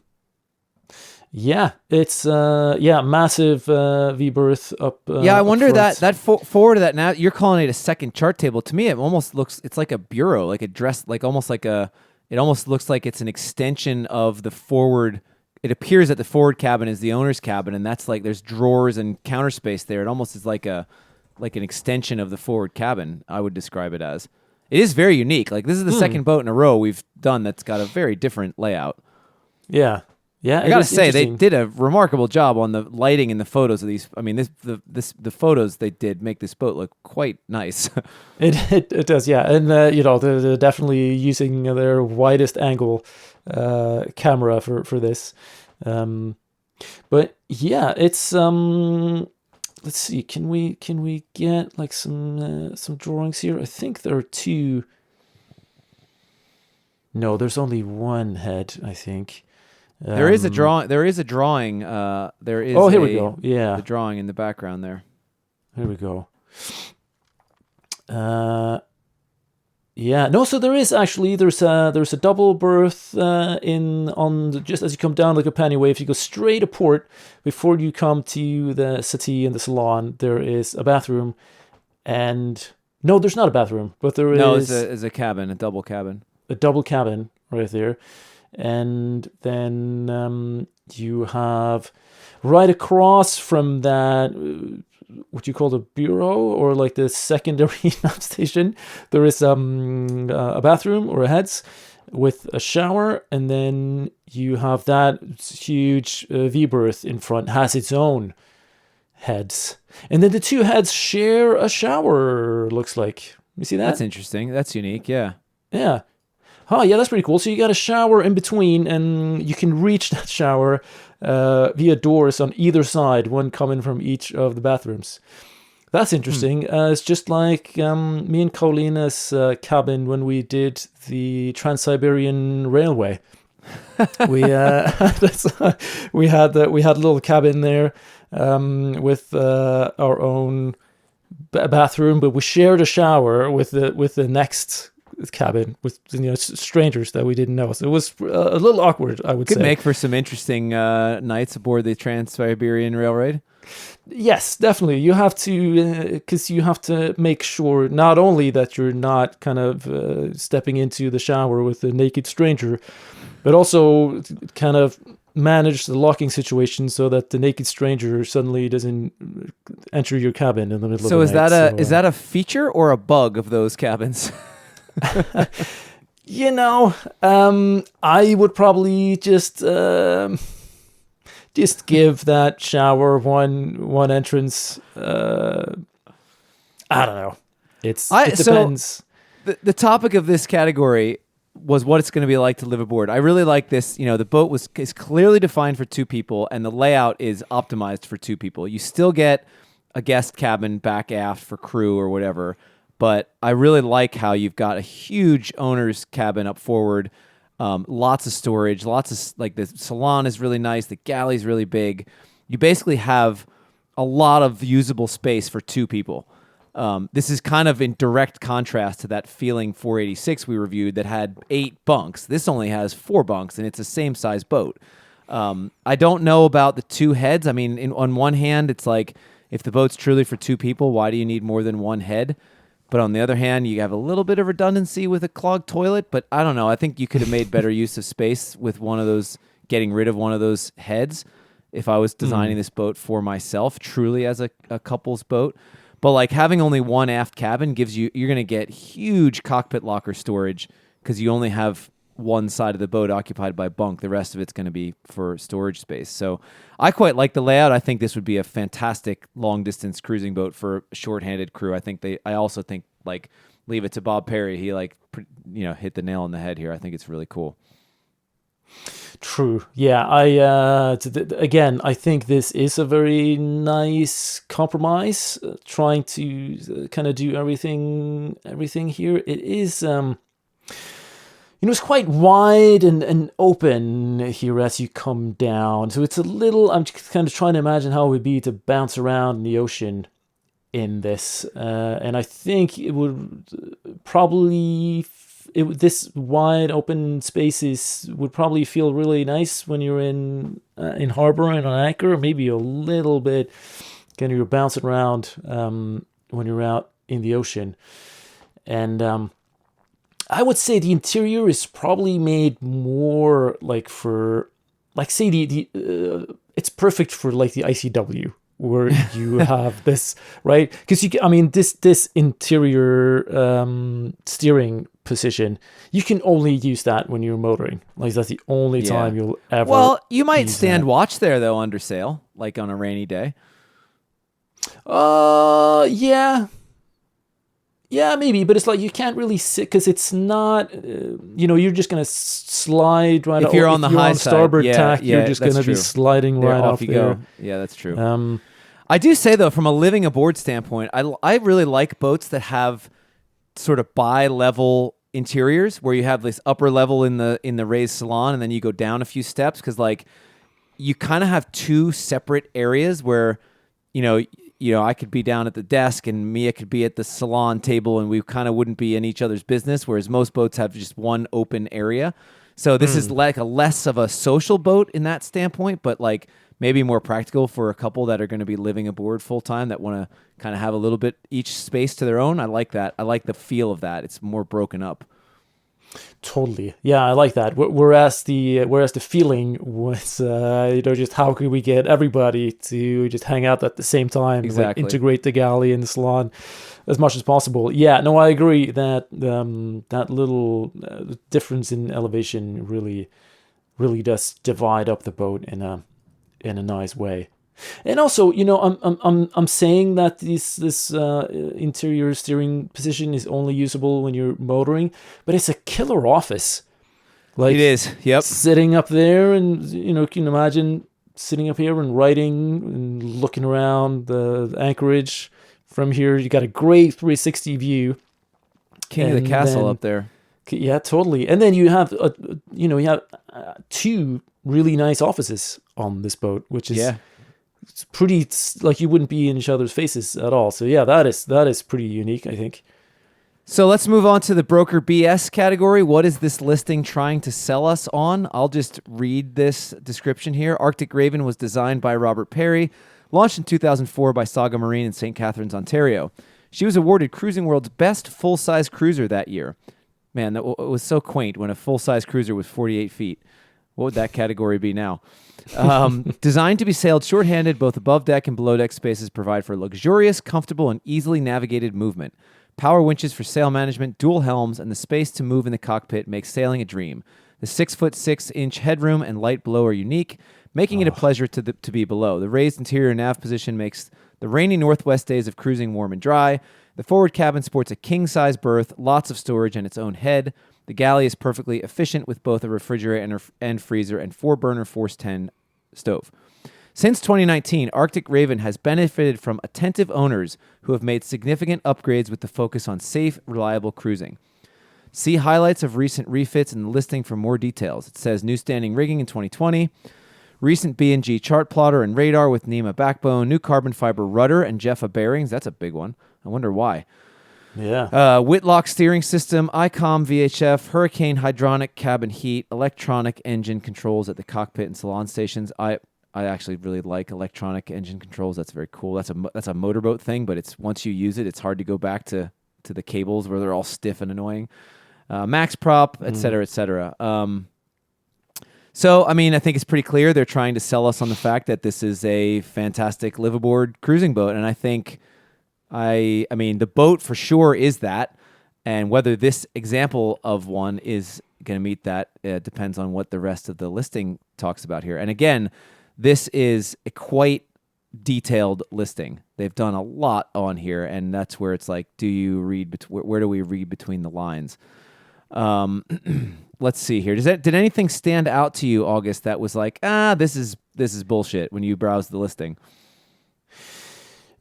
Yeah, it's massive V berth up. Yeah, I Up wonder that front. that forward of that. Now you're calling it a second chart table. To me, it almost looks it's like a bureau, like a dress, like almost like a. It almost looks like it's an extension of the forward. It appears that the forward cabin is the owner's cabin, and that's like there's drawers and counter space there. It almost is like an extension of the forward cabin. I would describe it as. It is very unique. Like this is the second boat in a row we've done that's got a very different layout. Yeah, yeah, I it gotta is say, they interesting. did a remarkable job on the lighting and the photos of these. I mean, the photos they did make this boat look quite nice. It does, yeah, and they're definitely using their widest angle camera for this. Um, but yeah, it's let's see, can we get like some drawings here? I think there are two. No, there's only one head, I think. There is a drawing. There is a drawing. There is. Oh, here we go. Yeah, the drawing in the background there. here we go. Yeah, no. So there is actually there's a double berth just as you come down the companionway. If you go straight to port before you come to the settee and the salon, there is a bathroom, and no, there's not a bathroom, but there No, is it's a cabin, a double cabin. a double cabin right there, and then you have right across from that. What you call the bureau or like the secondary nap station, there is a bathroom or a heads with a shower, and then you have that huge V berth in front has its own heads, and then the two heads share a shower. Looks like you see that. That's interesting. That's unique. Yeah. Yeah. Oh, yeah, that's pretty cool. So you got a shower in between, and you can reach that shower via doors on either side, one coming from each of the bathrooms. That's interesting. It's just like me and Carolina's cabin when we did the Trans-Siberian Railway. We we had a little cabin there with our own bathroom, but we shared a shower with the next cabin with strangers that we didn't know, so it was a little awkward, I would Could say. make for some interesting nights aboard the Trans-Siberian Railroad. Yes, definitely. You have to, because you have to make sure not only that you're not kind of stepping into the shower with a naked stranger, but also kind of manage the locking situation so that the naked stranger suddenly doesn't enter your cabin in the middle So of the night. is that a feature or a bug of those cabins? I would probably just give that shower one entrance. I don't know. It depends. The topic of this category was what it's going to be like to live aboard. I really like this. The boat is clearly defined for two people, and the layout is optimized for two people. You still get a guest cabin back aft for crew or whatever, but I really like how you've got a huge owner's cabin up forward, lots of storage, like the salon is really nice, the galley's really big. You basically have a lot of usable space for two people. This is kind of in direct contrast to that Feeling 486 we reviewed that had 8 bunks. This only has 4 bunks, and it's the same size boat. I don't know about the 2 heads. I mean, on one hand, it's like, if the boat's truly for 2 people, why do you need more than 1 head? But on the other hand, you have a little bit of redundancy with a clogged toilet. But I don't know. I think you could have made better use of space with getting rid of one of those heads if I was designing this boat for myself, truly as a couple's boat. But like having only one aft cabin you're going to get huge cockpit locker storage because you only have one side of the boat occupied by bunk. The rest of it's going to be for storage space. So I quite like the layout. I think this would be a fantastic long distance cruising boat for short-handed crew. I also think like leave it to Bob Perry. He hit the nail on the head here. I think it's really cool. True. Yeah, again, I think this is a very nice compromise, trying to kind of do everything here. It is, it's quite wide and open here as you come down. So it's a little, I'm just kind of trying to imagine how it would be to bounce around in the ocean in this. And I think it would probably this wide open spaces would probably feel really nice when you're in harbor and on anchor. Maybe a little bit kind of you're bouncing around when you're out in the ocean. And I would say the interior is probably made more like for, like, say it's perfect for like the ICW, where you have this, right? Because this interior steering position, you can only use that when you're motoring. Like, that's the only time you'll ever. Well, you might use stand that. watch there though under sail, like on a rainy day. Yeah, maybe, but it's like you can't really sit because it's not, you're just gonna slide right. If you're on the high starboard side, tack, you're just that's gonna true. be sliding right off off you there. go. Yeah, that's true. I do say though, from a living aboard standpoint, I really like boats that have sort of bi-level interiors, where you have this upper level in the raised salon, and then you go down a few steps, because like you kind of have two separate areas where, I could be down at the desk and Mia could be at the salon table, and we kind of wouldn't be in each other's business, whereas most boats have just one open area. So this is like a less of a social boat in that standpoint, but like maybe more practical for a couple that are going to be living aboard full time, that want to kind of have a little bit each space to their own. I like that. I like the feel of that. It's more broken up. Totally. Yeah, I like that. Whereas the feeling was, just how could we get everybody to just hang out at the same time, Exactly. like integrate the galley and the salon as much as possible. Yeah, no, I agree that that little difference in elevation really does divide up the boat in a nice way. And also, I'm saying that this interior steering position is only usable when you're motoring, but it's a killer office. Like, It is. Yep. sitting up there, and can you imagine sitting up here and writing and looking around the anchorage from here? You got a great 360 view. King of the castle up there. Yeah, totally. And then you have two really nice offices on this boat, which is it's pretty, like, you wouldn't be in each other's faces at all. So yeah, that is pretty unique, I think. So let's move on to the broker BS category. What is this listing trying to sell us on? I'll just read this description here. Arctic Raven was designed by Robert Perry, launched in 2004 by Saga Marine in St. Catharines, Ontario. She was awarded Cruising World's best full-size cruiser that year. Man, it was so quaint when a full-size cruiser was 48 feet. What would that category be now? Designed to be sailed shorthanded, both above deck and below deck spaces provide for luxurious, comfortable, and easily navigated movement. Power winches for sail management, dual helms, and the space to move in the cockpit make sailing a dream. The 6'6" headroom and light below are unique, making it a pleasure to be below. The raised interior nav position makes the rainy northwest days of cruising warm and dry. The forward cabin sports a king-size berth, lots of storage, and its own head. The galley is perfectly efficient with both a refrigerator and freezer and 4-burner Force 10 stove. Since 2019, Arctic Raven has benefited from attentive owners who have made significant upgrades with the focus on safe, reliable cruising. See highlights of recent refits in the listing for more details. It says new standing rigging in 2020, recent B&G chart plotter and radar with NEMA backbone, new carbon fiber rudder and Jeffa bearings. That's a big one. I wonder why. Yeah. Whitlock steering system, ICOM VHF, Hurricane hydronic cabin heat, electronic engine controls at the cockpit and salon stations. I actually really like electronic engine controls. That's very cool. That's a motorboat thing, but it's once you use it, it's hard to go back to the cables where they're all stiff and annoying. Max prop, et cetera, et cetera. So, I mean, I think it's pretty clear they're trying to sell us on the fact that this is a fantastic live-aboard cruising boat, and I think, I mean, the boat for sure is that, and whether this example of one is going to meet that depends on what the rest of the listing talks about here. And again, this is a quite detailed listing. They've done a lot on here, and that's where it's like, do you read where do we read between the lines? Let's see here. Did anything stand out to you, August, that was like, this is bullshit when you browsed the listing?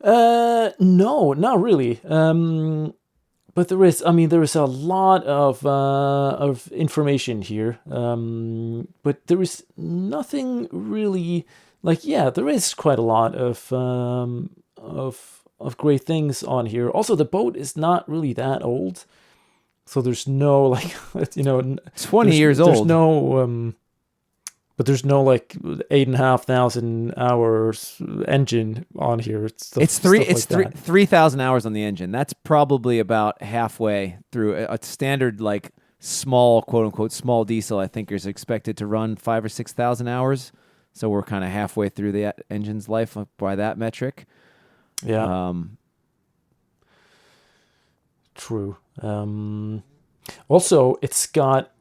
No, not really. But there is a lot of information here. But there is nothing really, like, yeah, there is quite a lot of great things on here. Also, the boat is not really that old. So there's no like, 20 years there's old. no but there's no like 8,500 hours engine on here. It's stuff like that. 3,000 hours on the engine. That's probably about halfway through a standard like small, quote unquote, small diesel. I think is expected to run 5,000 or 6,000 hours. So we're kind of halfway through the engine's life by that metric. Yeah. True. Also, it's got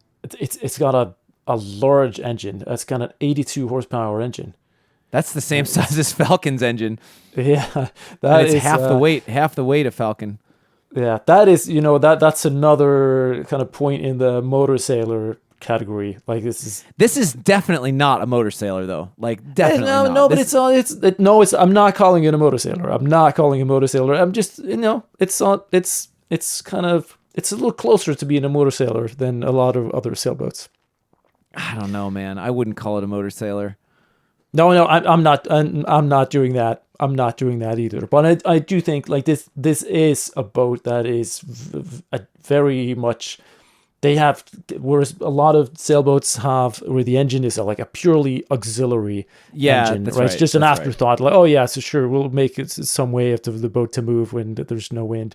a large engine. It's got an 82 horsepower engine. That's the same size as Falcon's engine. Yeah, and it's half the weight of Falcon. Yeah, that is, that's another kind of point in the motor sailor category. Like this is definitely not a motor sailor though. Like definitely not. No, but I'm not calling it a motor sailor. I'm not calling it a motor sailor. I'm just, it's kind of, it's a little closer to being a motor sailor than a lot of other sailboats. I don't know, man. I wouldn't call it a motor sailor. No, I'm not doing that. I'm not doing that either. But I do think like this is a boat that is very much, whereas a lot of sailboats have where the engine is like a purely auxiliary engine, that's right? right. It's just an afterthought. Like, oh yeah, so sure, we'll make it some way of the boat to move when there's no wind.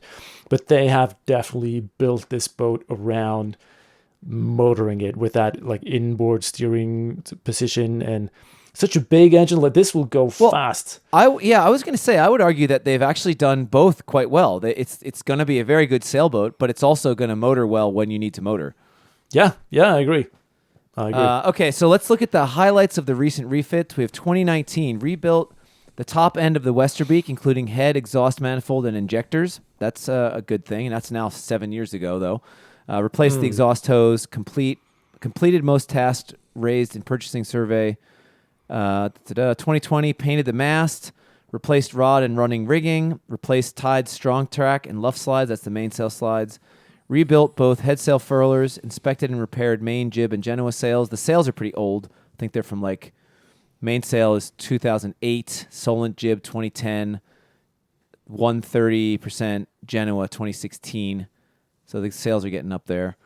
But they have definitely built this boat around motoring it with that like inboard steering position, and such a big engine like this will go fast. I was going to say, I would argue that they've actually done both quite well. It's going to be a very good sailboat, but it's also going to motor well when you need to motor. Yeah, I agree. Okay, so let's look at the highlights of the recent refits. We have 2019 rebuilt the top end of the Westerbeek, including head, exhaust manifold, and injectors. That's a good thing, and that's now 7 years ago, though. Replaced the exhaust hose, completed most tasks raised in purchasing survey. 2020 painted the mast, replaced rod and running rigging, replaced tied strong track and luff slides. That's the mainsail slides. Rebuilt both headsail furlers, inspected and repaired main jib and Genoa sails. The sails are pretty old. I think they're from like mainsail is 2008, Solent jib 2010, 130% Genoa 2016. So the sails are getting up there.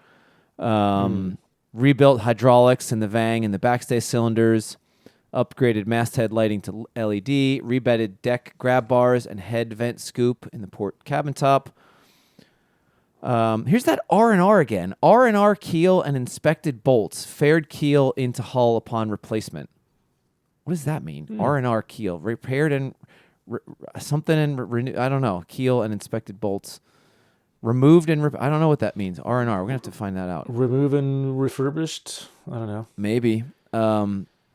Rebuilt hydraulics in the Vang and the backstay cylinders. Upgraded masthead lighting to LED. Rebedded deck grab bars and head vent scoop in the port cabin top. Here's that R&R again. R&R keel and inspected bolts. Fared keel into hull upon replacement. What does that mean? R&R keel. Repaired and something and renewed. I don't know. Keel and inspected bolts. Removed and I don't know what that means. R&R. We're going to have to find that out. Remove and refurbished? I don't know. Maybe.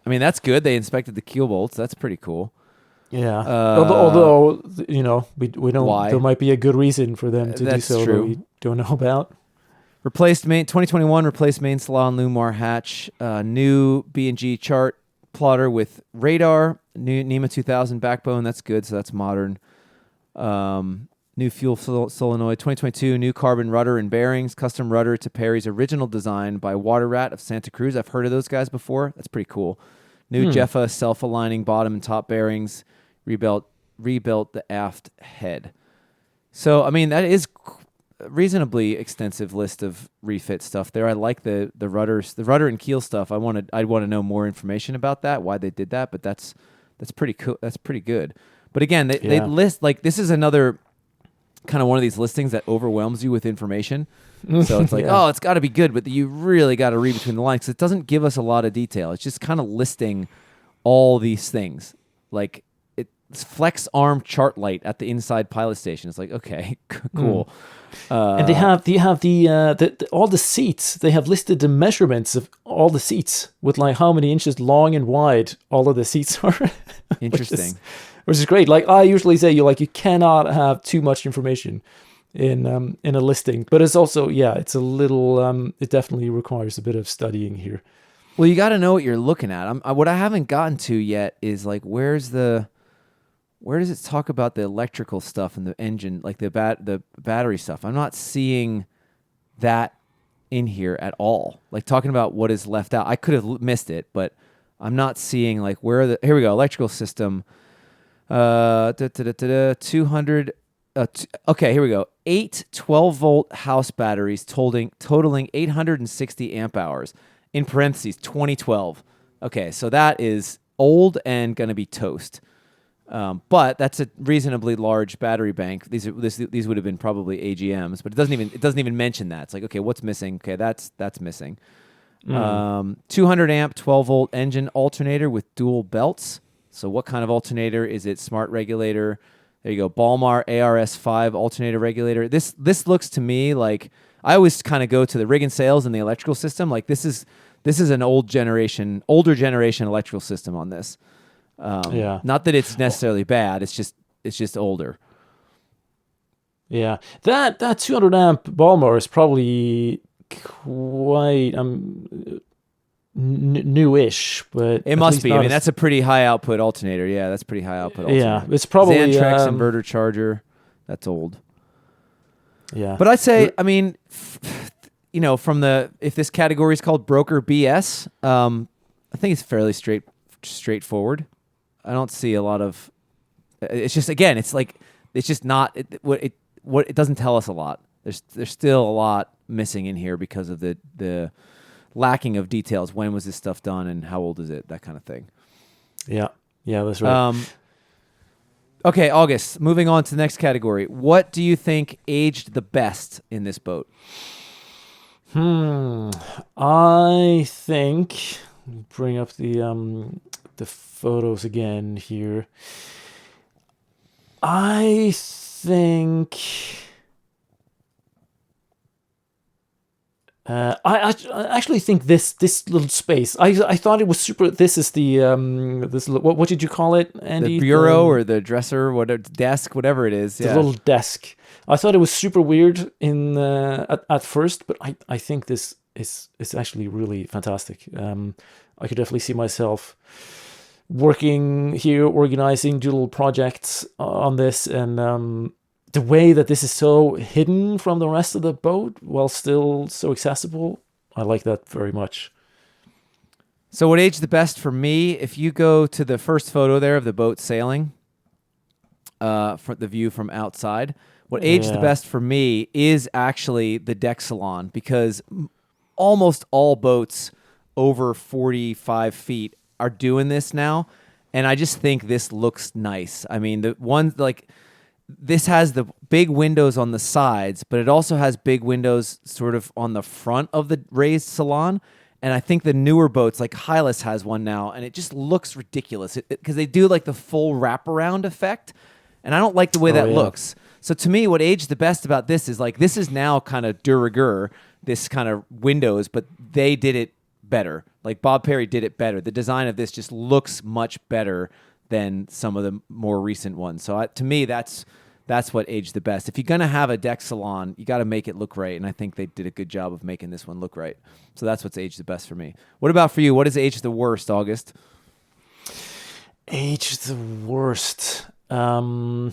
I mean, that's good. They inspected the keel bolts. That's pretty cool. Yeah. Although, we don't. Why? There might be a good reason for them to do so true. that we don't know about. Replaced 2021 replaced main salon Lumar hatch. New B&G chart plotter with radar. New NEMA 2000 backbone. That's good. So that's modern. New fuel solenoid. 2022 new carbon rudder and bearings. Custom rudder to Perry's original design by Water Rat of Santa Cruz. I've heard of those guys before. That's pretty cool. New Jeffa self-aligning bottom and top bearings. Rebuilt the aft head. So, I mean, that is a reasonably extensive list of refit stuff there. I like the rudders, the rudder and keel stuff. I'd want to know more information about that, why they did that, but that's pretty cool. That's pretty good. But again, they list, like, this is another kind of one of these listings that overwhelms you with information. So it's like, oh, it's got to be good, but you really got to read between the lines because it doesn't give us a lot of detail. It's just kind of listing all these things. Like, it's flex arm chart light at the inside pilot station. It's like, okay, cool. And they have the all the seats. They have listed the measurements of all the seats with like how many inches long and wide all of the seats are. Interesting. Which is great. Like I usually say, you cannot have too much information in a listing. But it's also, it's a little. It definitely requires a bit of studying here. Well, you got to know what you're looking at. What I haven't gotten to yet is like, where does it talk about the electrical stuff and the engine, like the battery stuff? I'm not seeing that in here at all. Like talking about what is left out. I could have missed it, but I'm not seeing like here we go, electrical system. 200. Okay, here we go. 8 12-volt house batteries totaling 860 amp hours. In parentheses, 2012. Okay, so that is old and going to be toast. But that's a reasonably large battery bank. These would have been probably AGMs, but it doesn't even mention that. It's like, okay, what's missing? Okay, that's missing. 200 amp 12 volt engine alternator with dual belts. So what kind of alternator is it? Smart regulator. There you go. Balmar ARS5 alternator regulator. This looks to me like, I always kind of go to the rig and sales and the electrical system. Like this is an older generation electrical system on this. Not that it's necessarily bad. It's just older. Yeah, that 200 amp Balmar is probably quite newish, but It must be. I mean, that's a pretty high output alternator. Yeah, that's pretty high output alternator. Yeah, it's probably Xantrex inverter charger. That's old. Yeah, but I'd say, I mean, if this category is called broker BS, I think it's fairly straightforward. I don't see a lot of. It's just, again, it's like it's just not it doesn't tell us a lot. There's still a lot missing in here because of the lacking of details. When was this stuff done and how old is it? That kind of thing. Yeah, that's right. Okay, August. Moving on to the next category. What do you think aged the best in this boat? I think, bring up the photos again here. I think I actually think this little space. I thought it was super. This is the what did you call it, Andy? The bureau or the dresser, desk, whatever it is. The little desk. I thought it was super weird at first, but I think this is actually really fantastic. I could definitely see myself working here, organizing little projects on this, and the way that this is so hidden from the rest of the boat while still so accessible, I like that very much. So what aged the best for me, if you go to the first photo there of the boat sailing, for the view from outside, what aged the best for me is actually the deck salon, because almost all boats over 45 feet are doing this now, and I just think this looks nice. I mean, the one, like, this has the big windows on the sides, but it also has big windows sort of on the front of the raised salon. And I think the newer boats, like Hylas has one now, and it just looks ridiculous because they do like the full wraparound effect, and I don't like the way that looks. So to me, what aged the best about this is like, this is now kind of de rigueur, this kind of windows, but they did it better. Like Bob Perry did it better. The design of this just looks much better than some of the more recent ones. So to me, that's what aged the best. If you're going to have a deck salon, you got to make it look right, and I think they did a good job of making this one look right. So that's what's aged the best for me. What about for you? What is aged the worst, August? Aged the worst. Man.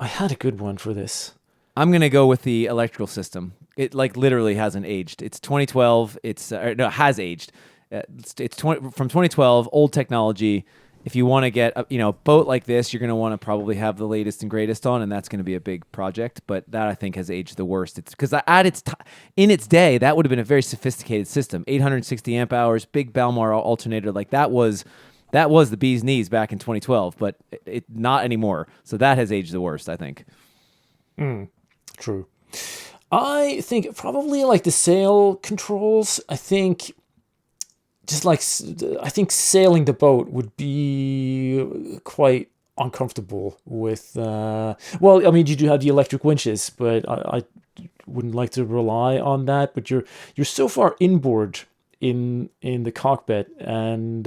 I had a good one for this. I'm going to go with the electrical system. It like literally hasn't aged. It's 2012. It has aged. It's from 2012, old technology. If you want to get a boat like this, you're going to want to probably have the latest and greatest on, and that's going to be a big project. But that, I think, has aged the worst. It's because in its day, that would have been a very sophisticated system. 860 amp hours, big Balmar alternator, like that was the bee's knees back in 2012. But it not anymore. So that has aged the worst, I think. True. I think probably like the sail controls. I think sailing the boat would be quite uncomfortable with. Well, I mean, you do have the electric winches, but I wouldn't like to rely on that. But you're so far inboard in the cockpit, and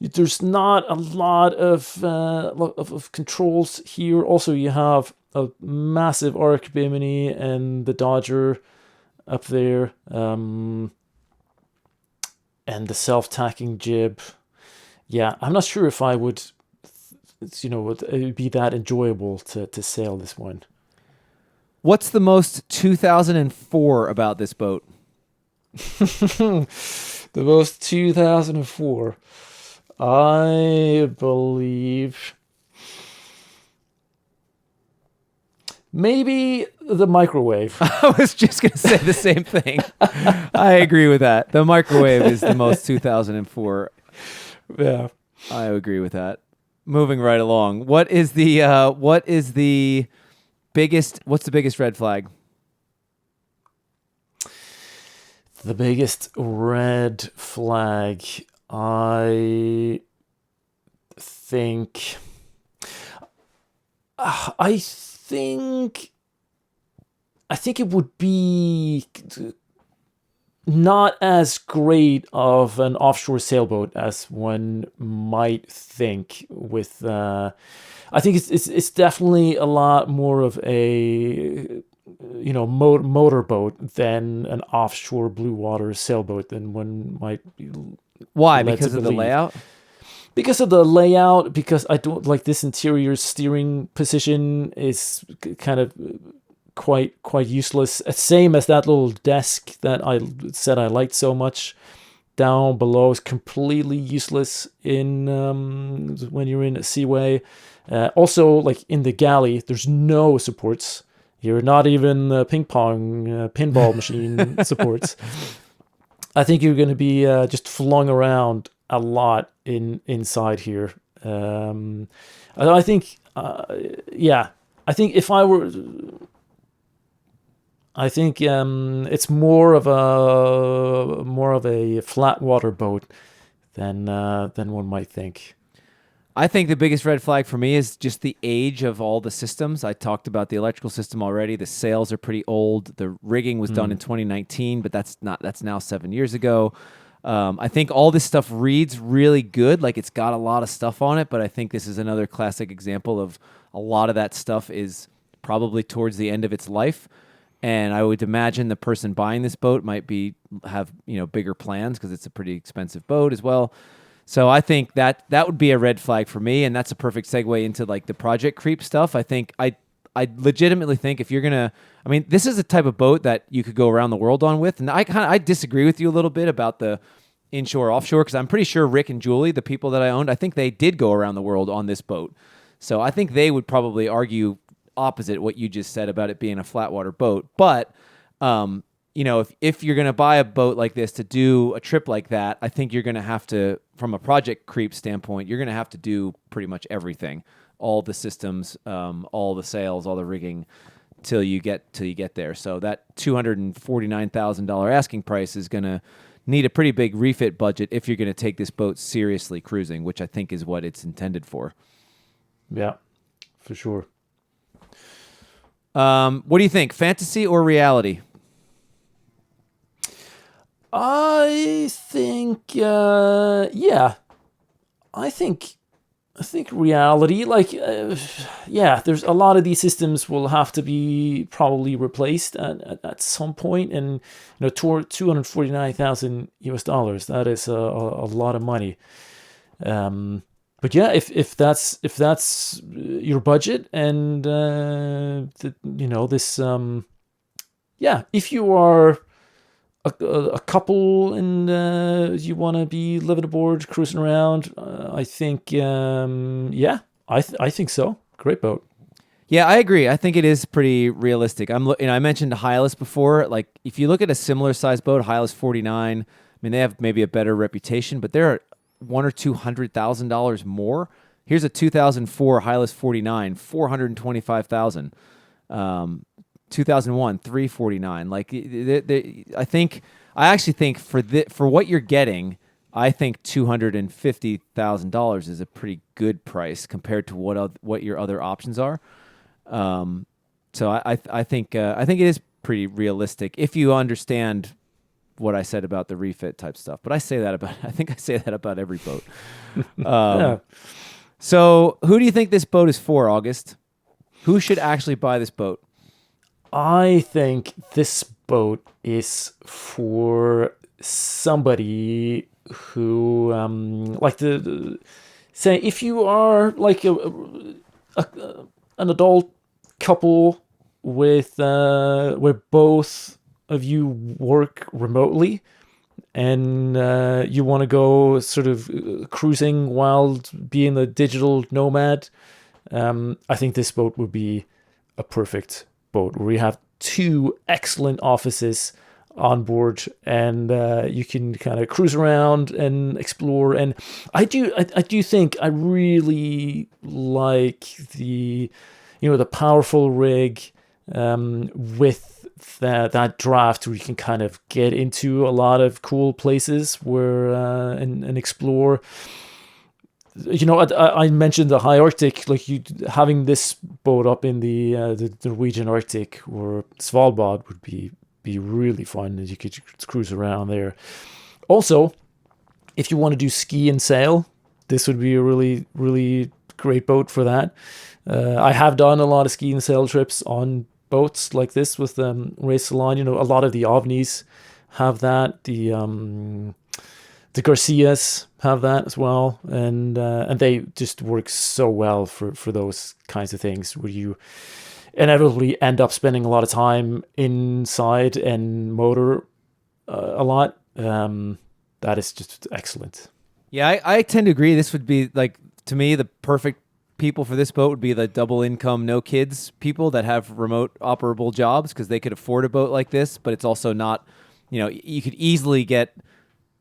there's not a lot of controls here. Also, you have a massive arc bimini and the Dodger up there, and the self-tacking jib. Yeah, I'm not sure if I would, it would be that enjoyable to sail this one. What's the most 2004 about this boat? The most 2004. I believe maybe the microwave. I was just going to say the same thing. I agree with that. The microwave is the most 2004. Yeah. I agree with that. Moving right along. What's the biggest red flag? The biggest red flag, I think. I think. I think it would be not as great of an offshore sailboat as one might think. I think it's definitely a lot more of a motorboat than an offshore blue water sailboat than one might be Why? led to Because of the believe. layout? Because of the layout, because I don't like this interior steering position is kind of quite useless. Same as that little desk that I said I liked so much down below is completely useless in when you're in a seaway. Also, like in the galley, there's no supports. You're not even ping pong pinball machine supports. I think you're going to be just flung around a lot inside here. I think, yeah. I think if I were, I think it's more of a flat water boat than one might think. I think the biggest red flag for me is just the age of all the systems. I talked about the electrical system already. The sails are pretty old. The rigging was done in 2019, but that's now 7 years ago. I think all this stuff reads really good. Like it's got a lot of stuff on it, but I think this is another classic example of a lot of that stuff is probably towards the end of its life. And I would imagine the person buying this boat might have bigger plans because it's a pretty expensive boat as well. So I think that would be a red flag for me, and that's a perfect segue into like the project creep stuff. I think I legitimately think if you're gonna, I mean, this is a type of boat that you could go around the world on with, and I disagree with you a little bit about the inshore offshore because I'm pretty sure Rick and Julie, the people that I owned, I think they did go around the world on this boat. So I think they would probably argue opposite what you just said about it being a flat water boat. But if you're going to buy a boat like this to do a trip like that, I think you're going to have to, from a project creep standpoint, you're going to have to do pretty much everything, all the systems, all the sails, all the rigging, till you get there. So that $249,000 asking price is going to need a pretty big refit budget if you're going to take this boat seriously cruising, which I think is what it's intended for. Yeah, for sure. What do you think, fantasy or reality? I think, yeah. I think reality, like, there's a lot of these systems will have to be probably replaced at some point, and $249,000 US. That is a lot of money. But yeah, if that's your budget, and this, if you are a couple and you want to be living aboard, cruising around, I think, I think so. Great boat. Yeah, I agree. I think it is pretty realistic. I mentioned Hylas before. Like, if you look at a similar size boat, Hylas 49, I mean, they have maybe a better reputation, but they're $100,000 or $200,000 more. Here's a 2004 Hylas 49, $425,000. 2001, $349. Like, I actually think for what you're getting, I think $250,000 is a pretty good price compared to what your other options are. So I think it is pretty realistic if you understand what I said about the refit type stuff. But I think I say that about every boat. Yeah. So who do you think this boat is for, August? Who should actually buy this boat? I think this boat is for somebody who, say, if you are like an adult couple with where both of you work remotely, and you want to go sort of cruising while being a digital nomad, I think this boat would be a perfect boat where you have two excellent offices on board, and you can kind of cruise around and explore. And I do think I really like the powerful rig with that draft where you can kind of get into a lot of cool places where and explore. I mentioned the high Arctic, like you having this boat up in the Norwegian Arctic or Svalbard would be really fun, as you could cruise around there. Also, if you want to do ski and sail, this would be a really, really great boat for that. I have done a lot of ski and sail trips on boats like this with Ray Salon. A lot of the OVNIs have that. The Garcias have that as well, and they just work so well for those kinds of things where you inevitably end up spending a lot of time inside and motor a lot. That is just excellent. Yeah, I tend to agree. This would be, like, to me, the perfect people for this boat would be the double income, no kids people that have remote operable jobs, because they could afford a boat like this, but it's also not, you could easily get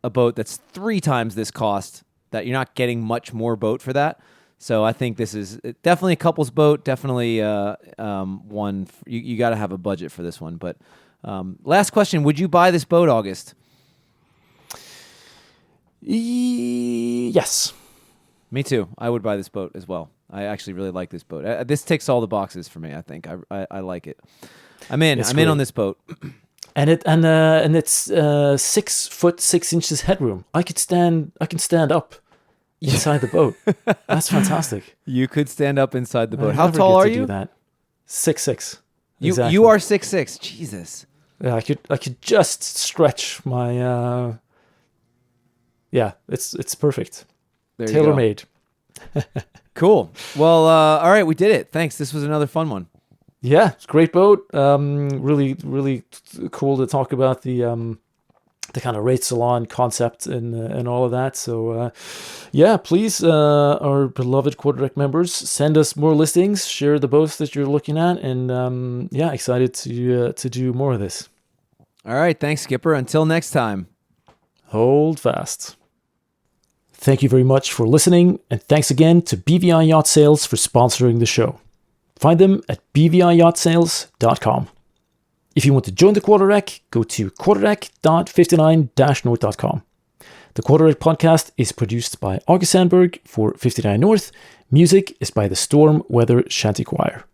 a boat that's 3 times this cost, that you're not getting much more boat for that. So I think this is definitely a couple's boat, definitely one, you got to have a budget for this one. But last question, would you buy this boat, August? Yes. Me too. I would buy this boat as well. I actually really like this boat. This ticks all the boxes for me, I think. I like it. I'm in. I'm in on this boat. And it's 6 foot 6 inches headroom. I can stand up inside the boat. That's fantastic. You could stand up inside the boat. How tall are you? Do that. 6'6". You are 6'6". Jesus. Yeah, I could just stretch my. Yeah, it's perfect. Tailor made. Cool. Well, all right, we did it. Thanks. This was another fun one. Yeah, it's a great boat. Really, really cool to talk about the kind of Ray Salon concept and all of that. So, yeah, please, our beloved Quarterdeck members, send us more listings, share the boats that you're looking at, and yeah, excited to do more of this. All right, thanks, Skipper. Until next time. Hold fast. Thank you very much for listening, and thanks again to BVI Yacht Sales for sponsoring the show. Find them at bviyachtSales.com. If you want to join the Quarterdeck, go to quarterdeck.59-north.com. The Quarterdeck podcast is produced by August Sandberg for 59 North. Music is by the Storm Weather Shanty Choir.